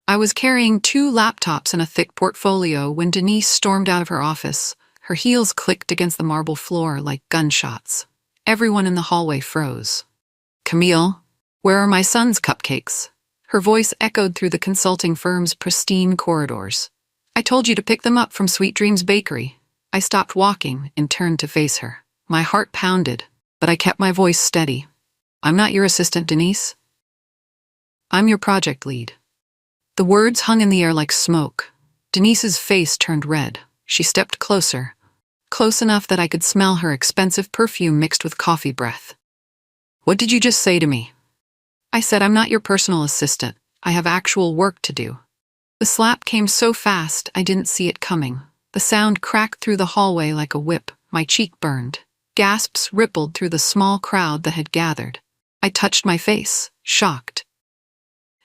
I was carrying 2 laptops and a thick portfolio when Denise stormed out of her office. Her heels clicked against the marble floor like gunshots. Everyone in the hallway froze. "Camille, where are my son's cupcakes?" Her voice echoed through the consulting firm's pristine corridors. "I told you to pick them up from Sweet Dreams Bakery." I stopped walking and turned to face her. My heart pounded, but I kept my voice steady. "I'm not your assistant, Denise. I'm your project lead." The words hung in the air like smoke. Denise's face turned red. She stepped closer, close enough that I could smell her expensive perfume mixed with coffee breath. "What did you just say to me?" I said, "I'm not your personal assistant. I have actual work to do." The slap came so fast I didn't see it coming. The sound cracked through the hallway like a whip. My cheek burned. Gasps rippled through the small crowd that had gathered. I touched my face, shocked.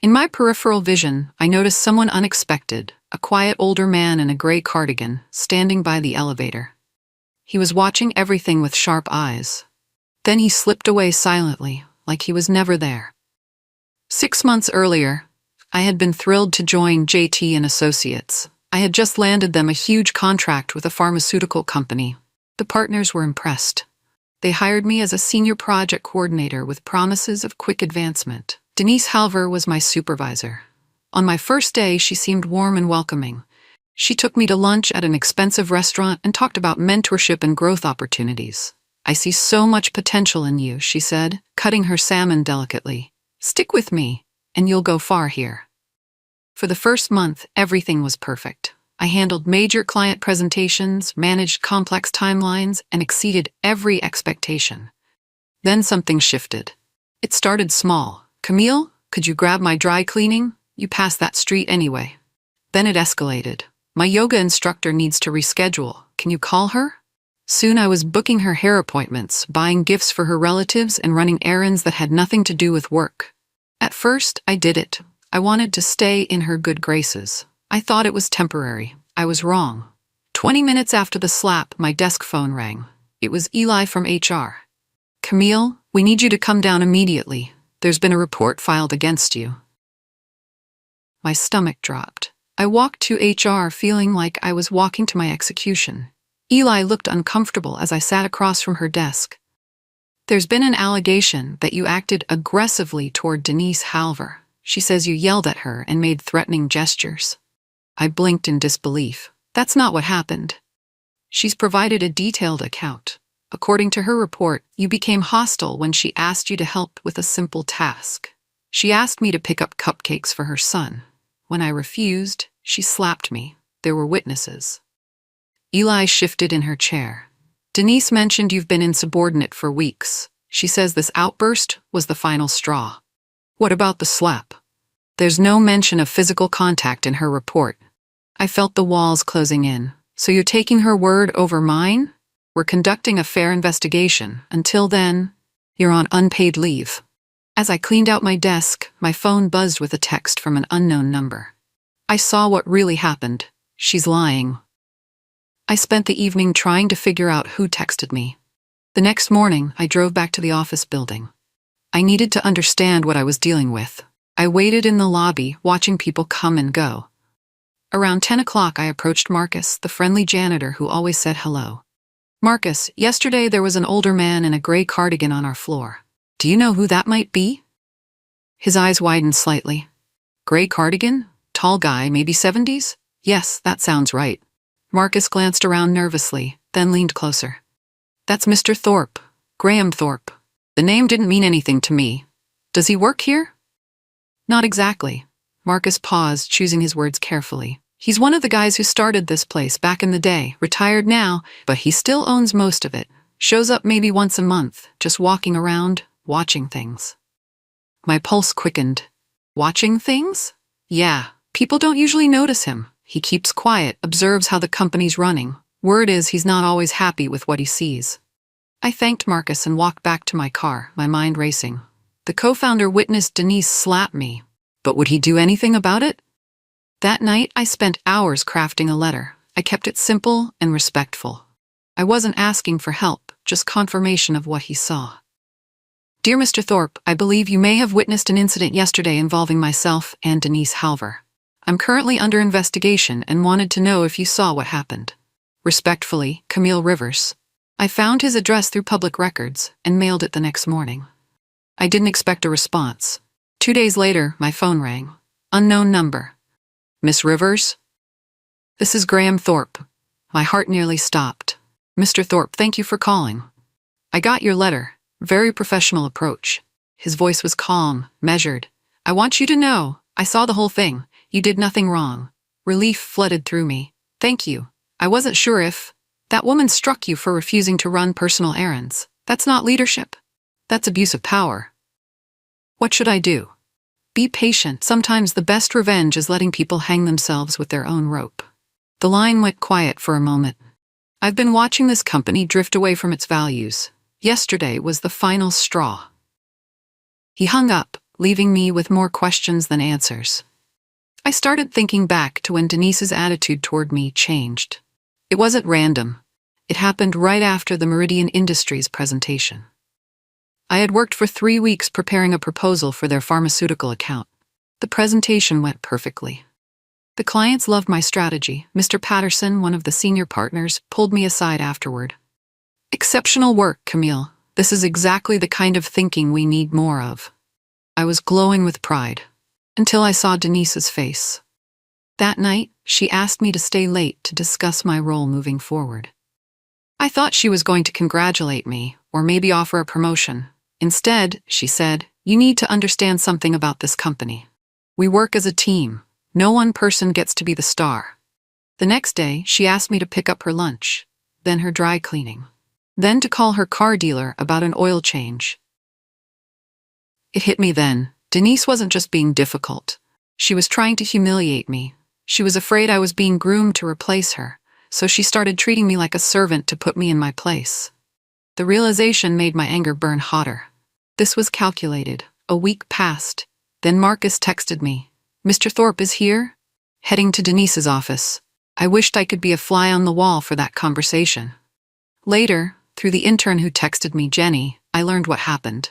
In my peripheral vision, I noticed someone unexpected, a quiet older man in a gray cardigan, standing by the elevator. He was watching everything with sharp eyes. Then he slipped away silently, like he was never there. 6 months earlier, I had been thrilled to join JT and Associates. I had just landed them a huge contract with a pharmaceutical company. The partners were impressed. They hired me as a senior project coordinator with promises of quick advancement. Denise Halver was my supervisor. On my first day, she seemed warm and welcoming. She took me to lunch at an expensive restaurant and talked about mentorship and growth opportunities. "I see so much potential in you," she said, cutting her salmon delicately. "Stick with me, and you'll go far here." For the first month, everything was perfect. I handled major client presentations, managed complex timelines, and exceeded every expectation. Then something shifted. It started small. "Camille, could you grab my dry cleaning? You pass that street anyway." Then it escalated. "My yoga instructor needs to reschedule. Can you call her?" Soon I was booking her hair appointments, buying gifts for her relatives, and running errands that had nothing to do with work. At first, I did it. I wanted to stay in her good graces. I thought it was temporary. I was wrong. 20 minutes after the slap, my desk phone rang. It was Eli from HR. "Camille, we need you to come down immediately. There's been a report filed against you." My stomach dropped. I walked to HR feeling like I was walking to my execution. Eli looked uncomfortable as I sat across from her desk. "There's been an allegation that you acted aggressively toward Denise Halver. She says you yelled at her and made threatening gestures." I blinked in disbelief. "That's not what happened." She's provided a detailed account. "According to her report, you became hostile when she asked you to help with a simple task. She asked me to pick up cupcakes for her son. When I refused, she slapped me. There were witnesses." Eli shifted in her chair. "Denise mentioned you've been insubordinate for weeks. She says this outburst was the final straw." "What about the slap?" "There's no mention of physical contact in her report." I felt the walls closing in. "So you're taking her word over mine? We're conducting a fair investigation. Until then, you're on unpaid leave." As I cleaned out my desk, my phone buzzed with a text from an unknown number. I saw what really happened. She's lying. I spent the evening trying to figure out who texted me. The next morning, I drove back to the office building. I needed to understand what I was dealing with. I waited in the lobby, watching people come and go. Around 10 o'clock, I approached Marcus, the friendly janitor who always said hello. "Marcus, yesterday there was an older man in a gray cardigan on our floor. Do you know who that might be?" His eyes widened slightly. "Gray cardigan? Tall guy, maybe 70s? Yes, that sounds right." Marcus glanced around nervously, then leaned closer. "That's Mr. Thorpe, Graham Thorpe. The name didn't mean anything to me. Does he work here?" "Not exactly." Marcus paused, choosing his words carefully. "He's one of the guys who started this place back in the day, retired now, but he still owns most of it. Shows up maybe once a month, just walking around, watching things." My pulse quickened. "Watching things?" "Yeah, people don't usually notice him. He keeps quiet, observes how the company's running. Word is he's not always happy with what he sees." I thanked Marcus and walked back to my car, my mind racing. The co-founder witnessed Denise slap me, but would he do anything about it? That night, I spent hours crafting a letter. I kept it simple and respectful. I wasn't asking for help, just confirmation of what he saw. "Dear Mr. Thorpe, I believe you may have witnessed an incident yesterday involving myself and Denise Halver. I'm currently under investigation and wanted to know if you saw what happened. Respectfully, Camille Rivers. I found his address through public records and mailed it the next morning. I didn't expect a response. 2 days later, my phone rang. Unknown number. Miss Rivers? This is Graham Thorpe. My heart nearly stopped. Mr. Thorpe, thank you for calling. I got your letter. Very professional approach. His voice was calm, measured. I want you to know, I saw the whole thing. You did nothing wrong. Relief flooded through me. Thank you. I wasn't sure if that woman struck you for refusing to run personal errands. That's not leadership. That's abuse of power. What should I do? Be patient. Sometimes the best revenge is letting people hang themselves with their own rope. The line went quiet for a moment. I've been watching this company drift away from its values. Yesterday was the final straw. He hung up, leaving me with more questions than answers. I started thinking back to when Denise's attitude toward me changed. It wasn't random. It happened right after the Meridian Industries presentation. I had worked for 3 weeks preparing a proposal for their pharmaceutical account. The presentation went perfectly. The clients loved my strategy. Mr. Patterson, one of the senior partners, pulled me aside afterward. Exceptional work, Camille. This is exactly the kind of thinking we need more of. I was glowing with pride, until I saw Denise's face. That night, she asked me to stay late to discuss my role moving forward. I thought she was going to congratulate me, or maybe offer a promotion. Instead, she said, "You need to understand something about this company. We work as a team. No one person gets to be the star." The next day, she asked me to pick up her lunch, then her dry cleaning, then to call her car dealer about an oil change. It hit me then. Denise wasn't just being difficult. She was trying to humiliate me. She was afraid I was being groomed to replace her, so she started treating me like a servant to put me in my place. The realization made my anger burn hotter. This was calculated. A week passed. Then Marcus texted me. "Mr. Thorpe is here?" Heading to Denise's office. I wished I could be a fly on the wall for that conversation. Later, through the intern who texted me, Jenny, I learned what happened.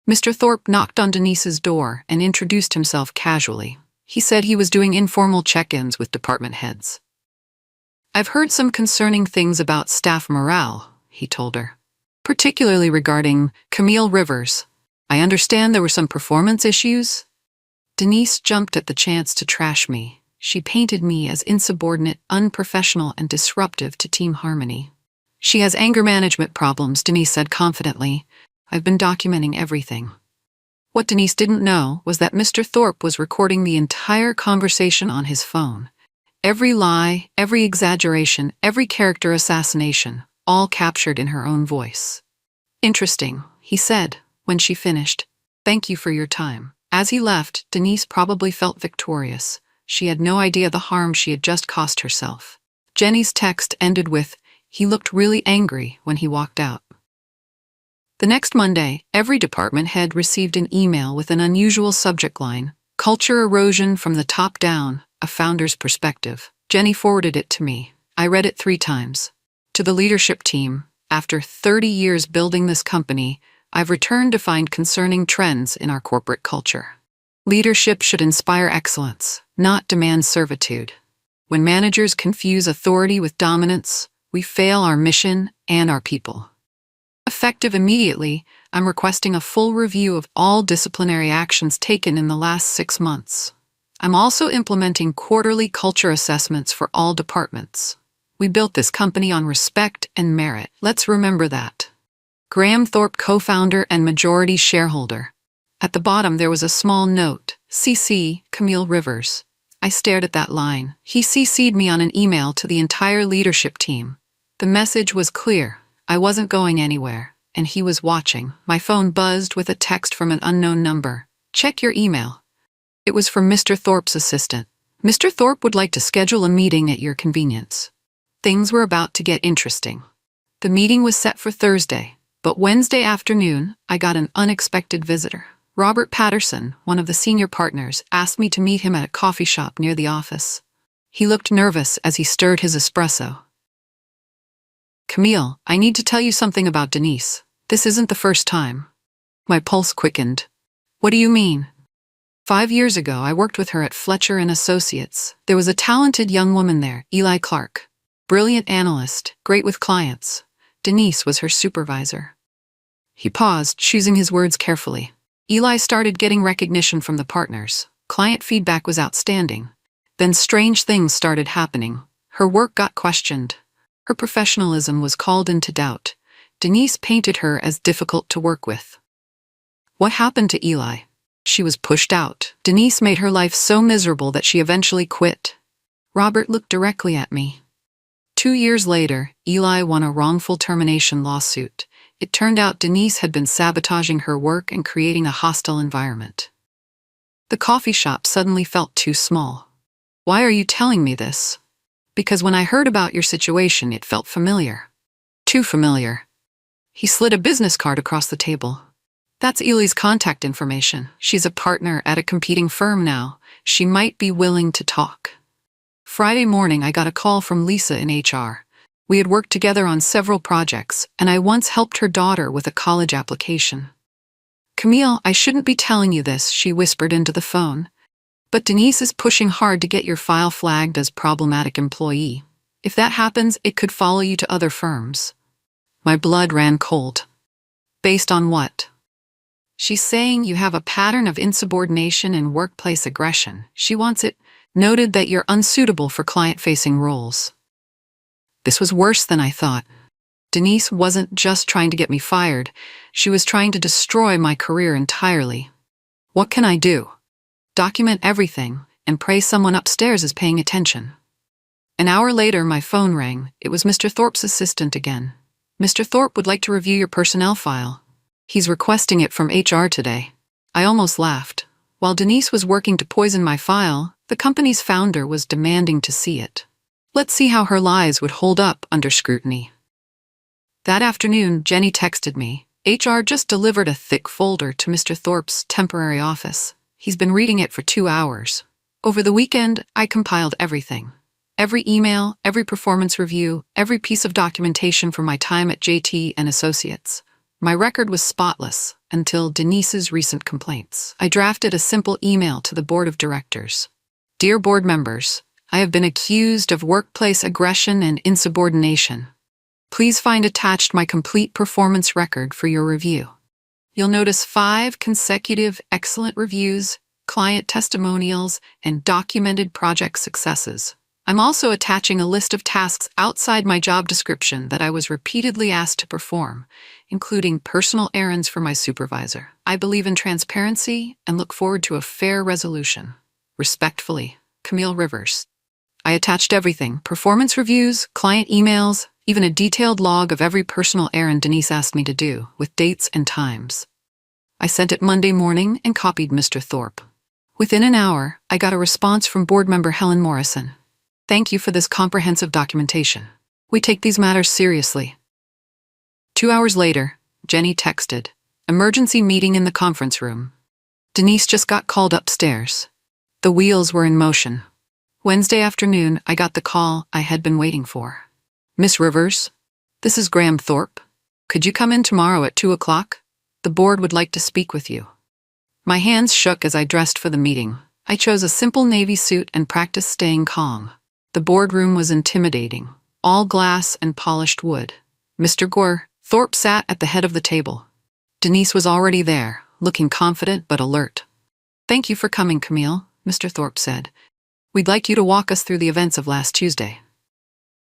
Mr. Thorpe knocked on Denise's door and introduced himself casually. He said he was doing informal check-ins with department heads. "I've heard some concerning things about staff morale," he told her, "particularly regarding Camille Rivers. I understand there were some performance issues." Denise jumped at the chance to trash me. She painted me as insubordinate, unprofessional, and disruptive to team harmony. "She has anger management problems," Denise said confidently. "I've been documenting everything." What Denise didn't know was that Mr. Thorpe was recording the entire conversation on his phone. Every lie, every exaggeration, every character assassination, all captured in her own voice. "Interesting," he said, when she finished. "Thank you for your time." As he left, Denise probably felt victorious. She had no idea the harm she had just caused herself. Jenny's text ended with, "He looked really angry," when he walked out. The next Monday, every department head received an email with an unusual subject line, "Culture Erosion from the Top Down, a Founder's Perspective." Jenny forwarded it to me. I read it 3 times. To the leadership team, after 30 years building this company, I've returned to find concerning trends in our corporate culture. Leadership should inspire excellence, not demand servitude. When managers confuse authority with dominance, we fail our mission and our people. Effective immediately, I'm requesting a full review of all disciplinary actions taken in the last 6 months. I'm also implementing quarterly culture assessments for all departments. We built this company on respect and merit. Let's remember that. Graham Thorpe, co-founder and majority shareholder. At the bottom there was a small note, CC, Camille Rivers. I stared at that line. He CC'd me on an email to the entire leadership team. The message was clear. I wasn't going anywhere, and he was watching. My phone buzzed with a text from an unknown number. "Check your email." It was from Mr. Thorpe's assistant. "Mr. Thorpe would like to schedule a meeting at your convenience." Things were about to get interesting. The meeting was set for Thursday. But Wednesday afternoon, I got an unexpected visitor. Robert Patterson, one of the senior partners, asked me to meet him at a coffee shop near the office. He looked nervous as he stirred his espresso. "Camille, I need to tell you something about Denise. This isn't the first time." My pulse quickened. "What do you mean?" 5 years ago, I worked with her at Fletcher and Associates. There was a talented young woman there, Eli Clark. Brilliant analyst, great with clients. Denise was her supervisor. He paused, choosing his words carefully. Eli started getting recognition from the partners. Client feedback was outstanding. Then strange things started happening. Her work got questioned. Her professionalism was called into doubt. Denise painted her as difficult to work with. What happened to Eli? She was pushed out. Denise made her life so miserable that she eventually quit. Robert looked directly at me. 2 years later, Eli won a wrongful termination lawsuit. It turned out Denise had been sabotaging her work and creating a hostile environment. The coffee shop suddenly felt too small. Why are you telling me this? Because when I heard about your situation, it felt familiar. Too familiar. He slid a business card across the table. That's Eli's contact information. She's a partner at a competing firm now. She might be willing to talk. Friday morning, I got a call from Lisa in HR. We had worked together on several projects, and I once helped her daughter with a college application. Camille, I shouldn't be telling you this, she whispered into the phone. But Denise is pushing hard to get your file flagged as problematic employee. If that happens, it could follow you to other firms. My blood ran cold. Based on what? She's saying you have a pattern of insubordination and workplace aggression. She wants it noted that you're unsuitable for client-facing roles. This was worse than I thought. Denise wasn't just trying to get me fired. She was trying to destroy my career entirely. What can I do? Document everything and pray someone upstairs is paying attention. An hour later, my phone rang. It was Mr. Thorpe's assistant again. Mr. Thorpe would like to review your personnel file. He's requesting it from HR today. I almost laughed. While Denise was working to poison my file, the company's founder was demanding to see it. Let's see how her lies would hold up under scrutiny. That afternoon, Jenny texted me. HR just delivered a thick folder to Mr. Thorpe's temporary office. He's been reading it for 2 hours. Over the weekend, I compiled everything. Every email, every performance review, every piece of documentation from my time at JT and Associates. My record was spotless until Denise's recent complaints. I drafted a simple email to the board of directors. Dear board members, I have been accused of workplace aggression and insubordination. Please find attached my complete performance record for your review. You'll notice 5 consecutive excellent reviews, client testimonials, and documented project successes. I'm also attaching a list of tasks outside my job description that I was repeatedly asked to perform, including personal errands for my supervisor. I believe in transparency and look forward to a fair resolution. Respectfully, Camille Rivers. I attached everything: performance reviews, client emails, even a detailed log of every personal errand Denise asked me to do, with dates and times. I sent it Monday morning and copied Mr. Thorpe. Within an hour, I got a response from board member Helen Morrison. Thank you for this comprehensive documentation. We take these matters seriously. 2 hours later, Jenny texted, emergency meeting in the conference room. Denise just got called upstairs. The wheels were in motion. Wednesday afternoon, I got the call I had been waiting for. Miss Rivers, this is Graham Thorpe. Could you come in tomorrow at 2 o'clock? The board would like to speak with you. My hands shook as I dressed for the meeting. I chose a simple navy suit and practiced staying calm. The boardroom was intimidating, all glass and polished wood. Mr. Gore, Thorpe sat at the head of the table. Denise was already there, looking confident but alert. Thank you for coming, Camille, Mr. Thorpe said. We'd like you to walk us through the events of last Tuesday.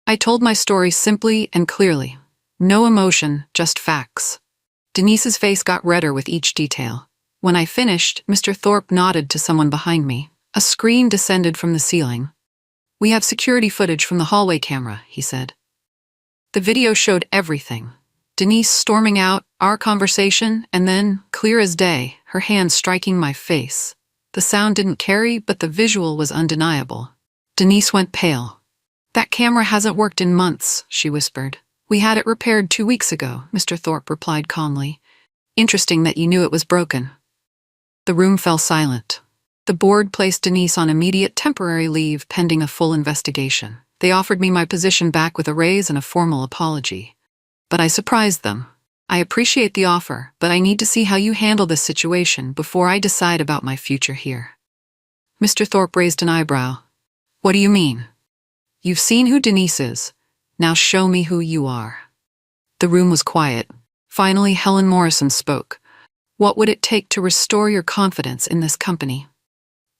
I told my story simply and clearly. No emotion, just facts. Denise's face got redder with each detail. When I finished, Mr. Thorpe nodded to someone behind me. A screen descended from the ceiling. We have security footage from the hallway camera, he said. The video showed everything. Denise storming out, our conversation, and then, clear as day, her hand striking my face. The sound didn't carry, but the visual was undeniable. Denise went pale. That camera hasn't worked in months, she whispered. We had it repaired 2 weeks ago, Mr. Thorpe replied calmly. Interesting that you knew it was broken. The room fell silent. The board placed Denise on immediate temporary leave pending a full investigation. They offered me my position back with a raise and a formal apology. But I surprised them. I appreciate the offer, but I need to see how you handle this situation before I decide about my future here. Mr. Thorpe raised an eyebrow. What do you mean? You've seen who Denise is. Now show me who you are. The room was quiet. Finally, Helen Morrison spoke. What would it take to restore your confidence in this company?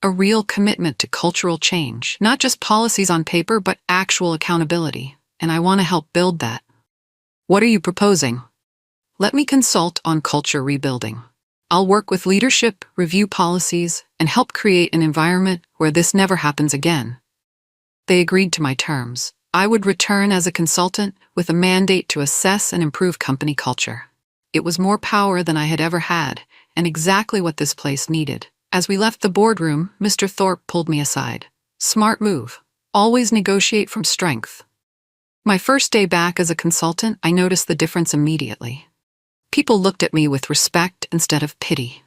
A real commitment to cultural change, not just policies on paper, but actual accountability. And I want to help build that. What are you proposing? Let me consult on culture rebuilding. I'll work with leadership, review policies, and help create an environment where this never happens again. They agreed to my terms. I would return as a consultant with a mandate to assess and improve company culture. It was more power than I had ever had, and exactly what this place needed. As we left the boardroom, Mr. Thorpe pulled me aside. Smart move. Always negotiate from strength. My first day back as a consultant, I noticed the difference immediately. People looked at me with respect instead of pity.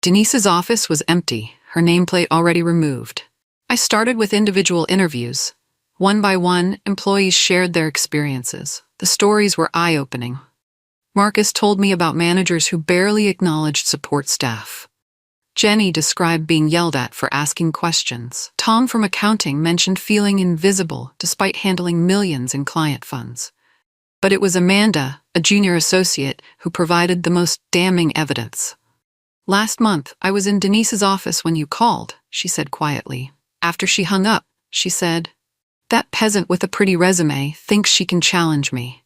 Denise's office was empty, her nameplate already removed. I started with individual interviews. One by one, employees shared their experiences. The stories were eye-opening. Marcus told me about managers who barely acknowledged support staff. Jenny described being yelled at for asking questions. Tom from accounting mentioned feeling invisible despite handling millions in client funds. But it was Amanda, a junior associate, who provided the most damning evidence. Last month, I was in Denise's office when you called, she said quietly. After she hung up, she said, "That peasant with a pretty resume thinks she can challenge me."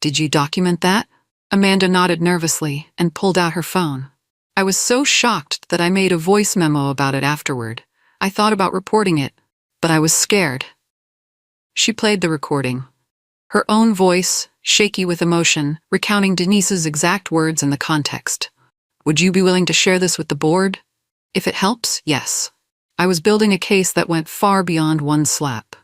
Did you document that? Amanda nodded nervously and pulled out her phone. I was so shocked that I made a voice memo about it afterward. I thought about reporting it, but I was scared. She played the recording. Her own voice, shaky with emotion, recounting Denise's exact words and the context. Would you be willing to share this with the board? If it helps, yes. I was building a case that went far beyond one slap.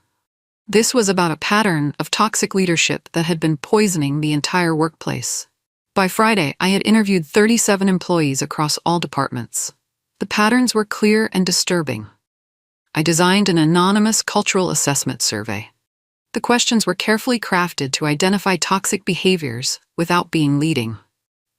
This was about a pattern of toxic leadership that had been poisoning the entire workplace. By Friday, I had interviewed 37 employees across all departments. The patterns were clear and disturbing. I designed an anonymous cultural assessment survey. The questions were carefully crafted to identify toxic behaviors without being leading.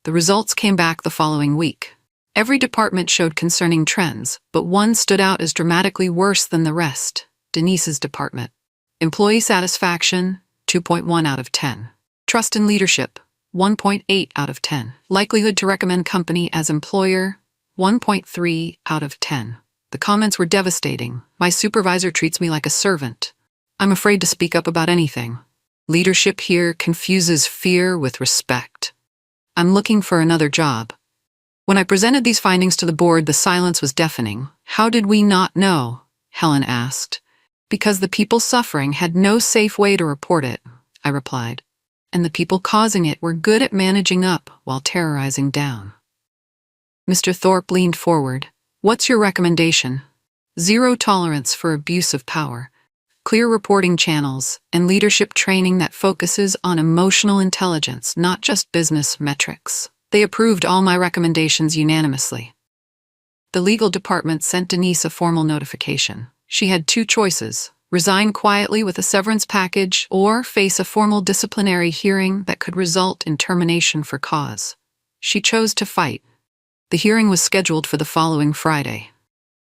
The results came back the following week. Every department showed concerning trends, but one stood out as dramatically worse than the rest: Denise's department. Employee satisfaction, 2.1 out of 10. Trust in leadership, 1.8 out of 10. Likelihood to recommend company as employer, 1.3 out of 10. The comments were devastating. My supervisor treats me like a servant. I'm afraid to speak up about anything. Leadership here confuses fear with respect. I'm looking for another job. When I presented these findings to the board, the silence was deafening. How did we not know? Helen asked. Because the people suffering had no safe way to report it, I replied. And the people causing it were good at managing up while terrorizing down. Mr. Thorpe leaned forward. What's your recommendation? Zero tolerance for abuse of power. Clear reporting channels, and leadership training that focuses on emotional intelligence, not just business metrics. They approved all my recommendations unanimously. The legal department sent Denise a formal notification. She had two choices: resign quietly with a severance package or face a formal disciplinary hearing that could result in termination for cause. She chose to fight. The hearing was scheduled for the following Friday.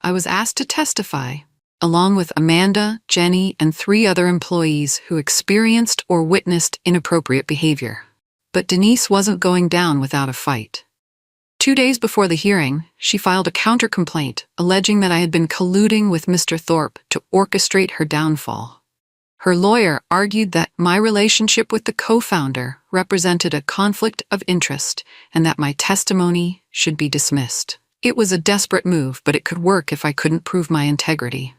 I was asked to testify, along with Amanda, Jenny, and 3 other employees who experienced or witnessed inappropriate behavior. But Denise wasn't going down without a fight. 2 days before the hearing, she filed a counter-complaint alleging that I had been colluding with Mr. Thorpe to orchestrate her downfall. Her lawyer argued that my relationship with the co-founder represented a conflict of interest and that my testimony should be dismissed. It was a desperate move, but it could work if I couldn't prove my integrity.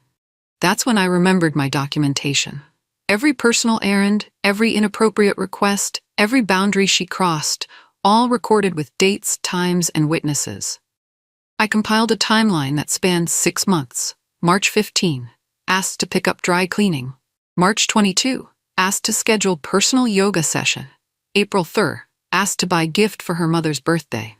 That's when I remembered my documentation. Every personal errand, every inappropriate request, every boundary she crossed, all recorded with dates, times, and witnesses. I compiled a timeline that spanned 6 months. March 15, asked to pick up dry cleaning. March 22, asked to schedule personal yoga session. April 3, asked to buy gift for her mother's birthday.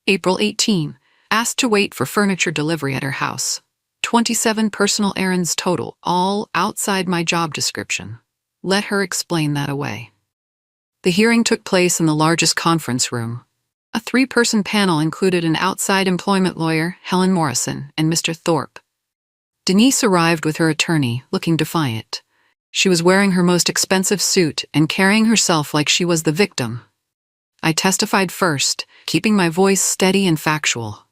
April 18, asked to wait for furniture delivery at her house. 27 personal errands total, all outside my job description. Let her explain that away. The hearing took place in the largest conference room. A three-person panel included an outside employment lawyer, Helen Morrison, and Mr. Thorpe. Denise arrived with her attorney, looking defiant. She was wearing her most expensive suit and carrying herself like she was the victim. I testified first, keeping my voice steady and factual.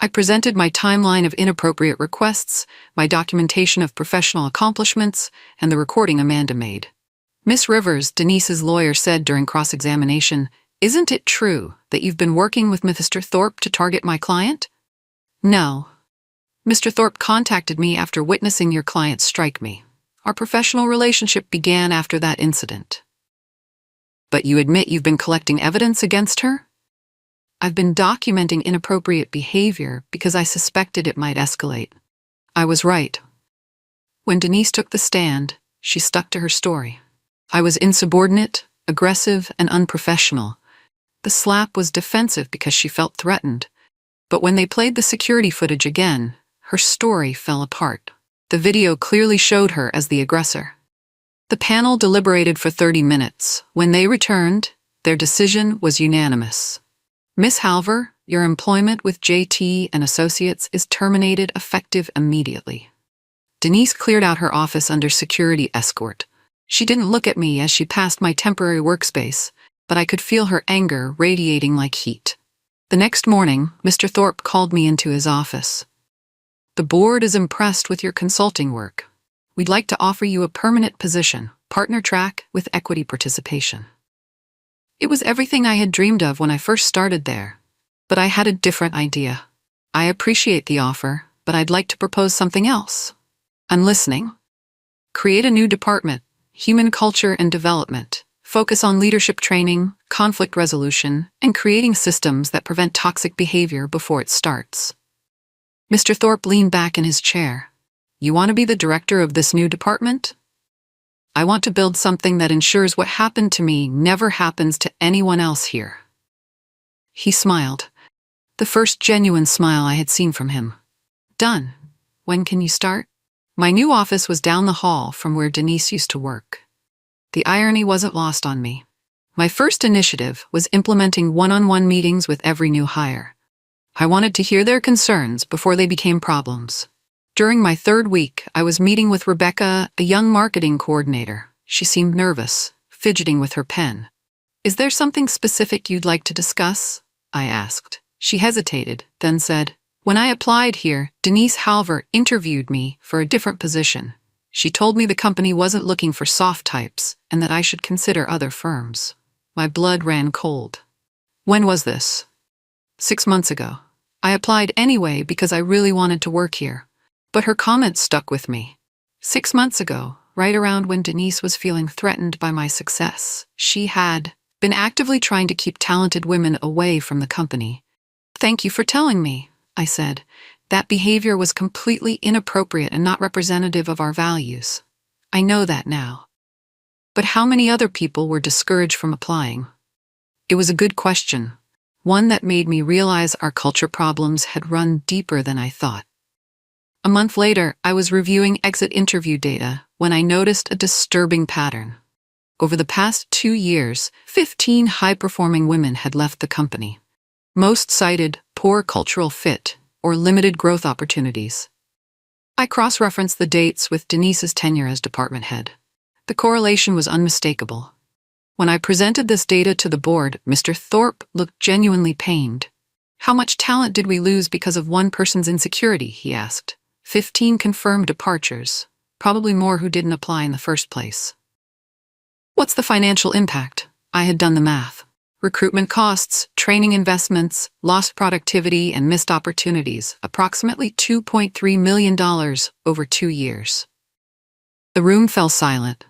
I presented my timeline of inappropriate requests, my documentation of professional accomplishments, and the recording Amanda made. Miss Rivers, Denise's lawyer, said during cross-examination, "Isn't it true that you've been working with Mr. Thorpe to target my client?" "No. Mr. Thorpe contacted me after witnessing your client strike me. Our professional relationship began after that incident." "But you admit you've been collecting evidence against her?" "I've been documenting inappropriate behavior because I suspected it might escalate." I was right. When Denise took the stand, she stuck to her story. I was insubordinate, aggressive, and unprofessional. The slap was defensive because she felt threatened. But when they played the security footage again, her story fell apart. The video clearly showed her as the aggressor. The panel deliberated for 30 minutes. When they returned, their decision was unanimous. "Miss Halver, your employment with JT and Associates is terminated effective immediately." Denise cleared out her office under security escort. She didn't look at me as she passed my temporary workspace, but I could feel her anger radiating like heat. The next morning, Mr. Thorpe called me into his office. "The board is impressed with your consulting work. We'd like to offer you a permanent position, partner track with equity participation." It was everything I had dreamed of when I first started there, but I had a different idea. "I appreciate the offer, but I'd like to propose something else." "I'm listening." "Create a new department, Human Culture and Development. Focus on leadership training, conflict resolution, and creating systems that prevent toxic behavior before it starts." Mr. Thorpe leaned back in his chair. "You want to be the director of this new department?" "I want to build something that ensures what happened to me never happens to anyone else here." He smiled. The first genuine smile I had seen from him. "Done. When can you start?" My new office was down the hall from where Denise used to work. The irony wasn't lost on me. My first initiative was implementing one-on-one meetings with every new hire. I wanted to hear their concerns before they became problems. During my third week, I was meeting with Rebecca, a young marketing coordinator. She seemed nervous, fidgeting with her pen. "Is there something specific you'd like to discuss?" I asked. She hesitated, then said, "When I applied here, Denise Halver interviewed me for a different position. She told me the company wasn't looking for soft types and that I should consider other firms." My blood ran cold. "When was this?" 6 months ago. I applied anyway because I really wanted to work here. But her comments stuck with me. 6 months ago, right around when Denise was feeling threatened by my success, she had been actively trying to keep talented women away from the company. "Thank you for telling me," I said. "That behavior was completely inappropriate and not representative of our values. I know that now." But how many other people were discouraged from applying? It was a good question, one that made me realize our culture problems had run deeper than I thought. A month later, I was reviewing exit interview data when I noticed a disturbing pattern. Over the past 2 years, 15 high-performing women had left the company. Most cited poor cultural fit or limited growth opportunities. I cross-referenced the dates with Denise's tenure as department head. The correlation was unmistakable. When I presented this data to the board, Mr. Thorpe looked genuinely pained. "How much talent did we lose because of one person's insecurity?" he asked. 15 confirmed departures, probably more who didn't apply in the first place. "What's the financial impact?" I had done the math. Recruitment costs, training investments, lost productivity, and missed opportunities, approximately $2.3 million over 2 years. The room fell silent.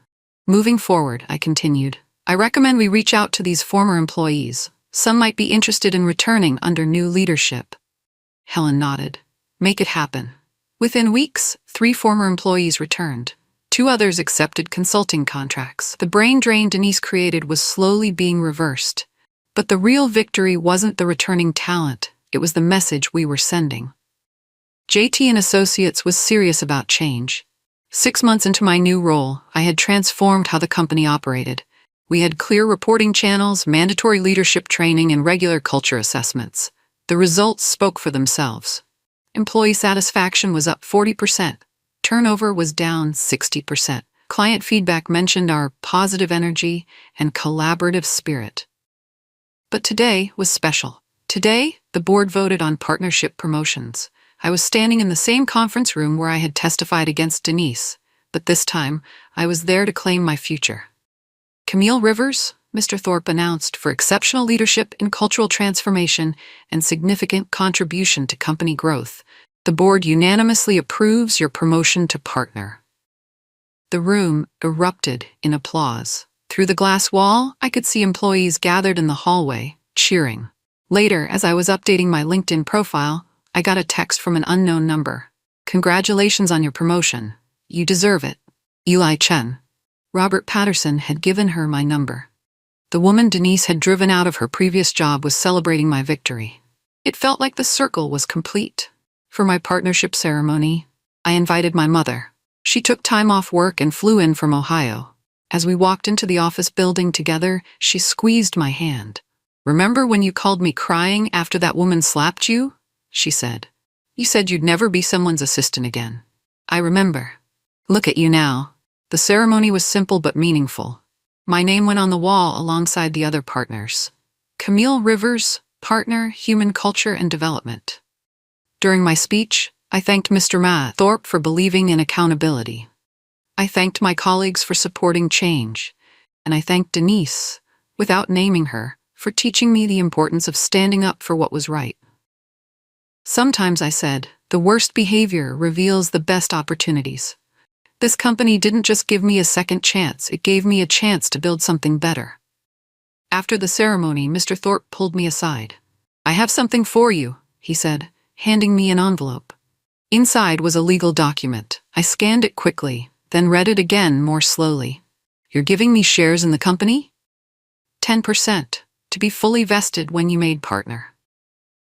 "Moving forward," I continued, "I recommend we reach out to these former employees. Some might be interested in returning under new leadership." Helen nodded. "Make it happen." Within weeks, 3 former employees returned. 2 others accepted consulting contracts. The brain drain Denise created was slowly being reversed. But the real victory wasn't the returning talent, it was the message we were sending. JT and Associates was serious about change. 6 months into my new role, I had transformed how the company operated. We had clear reporting channels, mandatory leadership training, and regular culture assessments. The results spoke for themselves. Employee satisfaction was up 40%. Turnover was down 60%. Client feedback mentioned our positive energy and collaborative spirit. But today was special. Today, the board voted on partnership promotions. I was standing in the same conference room where I had testified against Denise, but this time, I was there to claim my future. Camille Rivers, Mr. Thorpe announced, for exceptional leadership in cultural transformation and significant contribution to company growth, the board unanimously approves your promotion to partner. The room erupted in applause. Through the glass wall, I could see employees gathered in the hallway, cheering. Later, as I was updating my LinkedIn profile, I got a text from an unknown number. "Congratulations on your promotion. You deserve it. Eli Chen." Robert Patterson had given her my number. The woman Denise had driven out of her previous job was celebrating my victory. It felt like the circle was complete. For my partnership ceremony, I invited my mother. She took time off work and flew in from Ohio. As we walked into the office building together, she squeezed my hand. "Remember when you called me crying after that woman slapped you?" she said. "You said you'd never be someone's assistant again." "I remember. Look at you now." The ceremony was simple but meaningful. My name went on the wall alongside the other partners. Camille Rivers, Partner, Human Culture and Development. During my speech, I thanked Mr. Thorpe for believing in accountability. I thanked my colleagues for supporting change, and I thanked Denise, without naming her, for teaching me the importance of standing up for what was right. Sometimes, I said, the worst behavior reveals the best opportunities. This company didn't just give me a second chance, it gave me a chance to build something better. After the ceremony, Mr. Thorpe pulled me aside. "I have something for you," he said, handing me an envelope. Inside was a legal document. I scanned it quickly, then read it again more slowly. "You're giving me shares in the company?" 10%, to be fully vested when you made partner.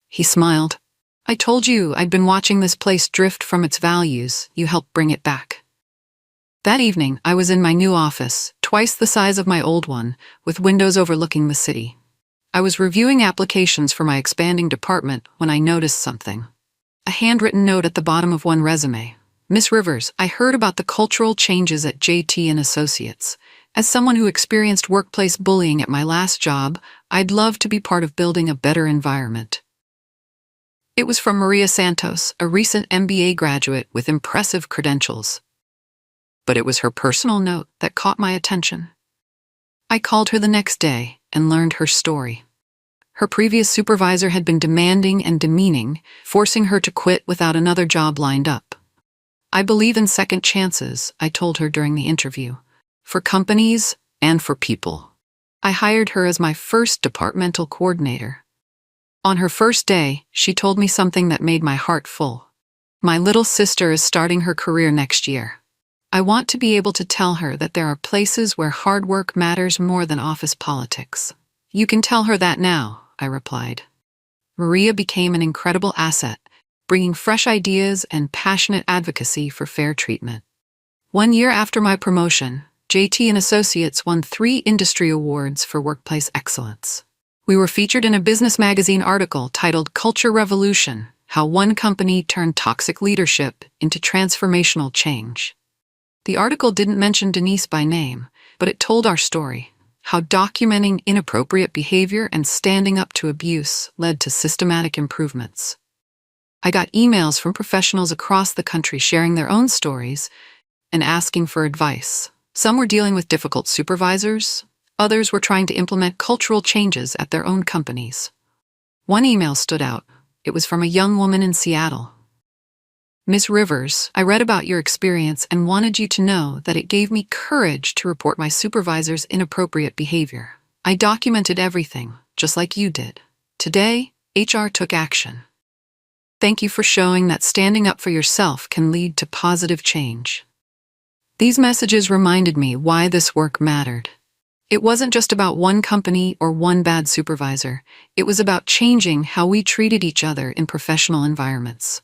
He smiled. "I told you I'd been watching this place drift from its values. You helped bring it back." That evening, I was in my new office, twice the size of my old one, with windows overlooking the city. I was reviewing applications for my expanding department when I noticed something. A handwritten note at the bottom of one resume. "Miss Rivers, I heard about the cultural changes at JT and Associates. As someone who experienced workplace bullying at my last job, I'd love to be part of building a better environment." It was from Maria Santos, a recent MBA graduate with impressive credentials. But it was her personal note that caught my attention. I called her the next day and learned her story. Her previous supervisor had been demanding and demeaning, forcing her to quit without another job lined up. "I believe in second chances," I told her during the interview, "for companies and for people." I hired her as my first departmental coordinator. On her first day, she told me something that made my heart full. "My little sister is starting her career next year. I want to be able to tell her that there are places where hard work matters more than office politics." "You can tell her that now," I replied. Maria became an incredible asset, bringing fresh ideas and passionate advocacy for fair treatment. 1 year after my promotion, JT and Associates won 3 industry awards for workplace excellence. We were featured in a business magazine article titled "Culture Revolution: How One Company Turned Toxic Leadership into Transformational Change." The article didn't mention Denise by name, but it told our story, how documenting inappropriate behavior and standing up to abuse led to systematic improvements. I got emails from professionals across the country sharing their own stories and asking for advice. Some were dealing with difficult supervisors, others were trying to implement cultural changes at their own companies. One email stood out. It was from a young woman in Seattle. "Miss Rivers, I read about your experience and wanted you to know that it gave me courage to report my supervisor's inappropriate behavior. I documented everything, just like you did. Today, HR took action. Thank you for showing that standing up for yourself can lead to positive change." These messages reminded me why this work mattered. It wasn't just about one company or one bad supervisor. It was about changing how we treated each other in professional environments.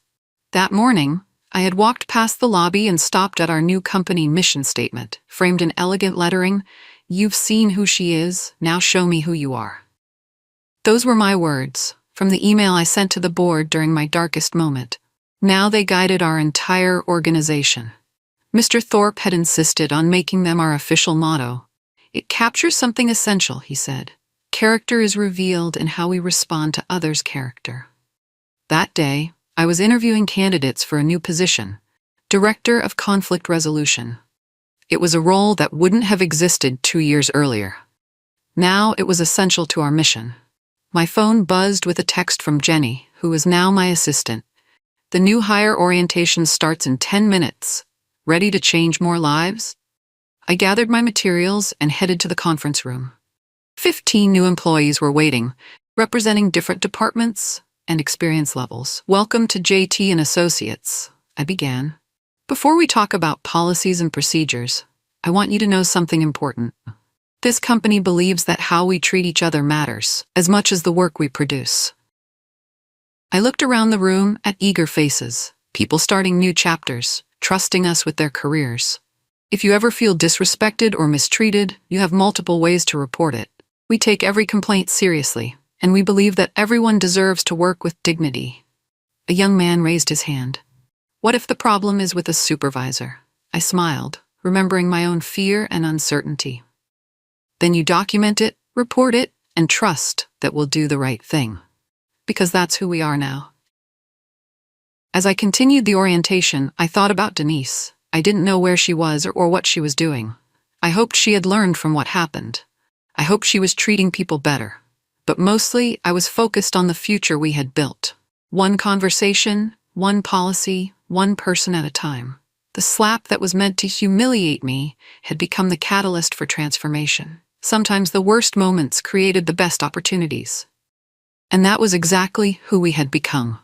That morning, I had walked past the lobby and stopped at our new company mission statement, framed in elegant lettering. "You've seen who she is, now show me who you are." Those were my words, from the email I sent to the board during my darkest moment. Now they guided our entire organization. Mr. Thorpe had insisted on making them our official motto. "It captures something essential," he said. "Character is revealed in how we respond to others' character." That day, I was interviewing candidates for a new position, Director of Conflict Resolution. It was a role that wouldn't have existed 2 years earlier. Now it was essential to our mission. My phone buzzed with a text from Jenny, who is now my assistant. "The new hire orientation starts in 10 minutes. Ready to change more lives?" I gathered my materials and headed to the conference room. 15 new employees were waiting, representing different departments and experience levels. "Welcome to JT and Associates," I began. "Before we talk about policies and procedures, I want you to know something important. This company believes that how we treat each other matters as much as the work we produce." I looked around the room at eager faces, people starting new chapters, trusting us with their careers. If you ever feel disrespected or mistreated, you have multiple ways to report it. We take every complaint seriously, and we believe that everyone deserves to work with dignity. A young man raised his hand. "What if the problem is with a supervisor?" I smiled, remembering my own fear and uncertainty. "Then you document it, report it, and trust that we'll do the right thing. Because that's who we are now." As I continued the orientation, I thought about Denise. I didn't know where she was or what she was doing. I hoped she had learned from what happened. I hoped she was treating people better. But mostly, I was focused on the future we had built. One conversation, one policy, one person at a time. The slap that was meant to humiliate me had become the catalyst for transformation. Sometimes the worst moments created the best opportunities. And that was exactly who we had become.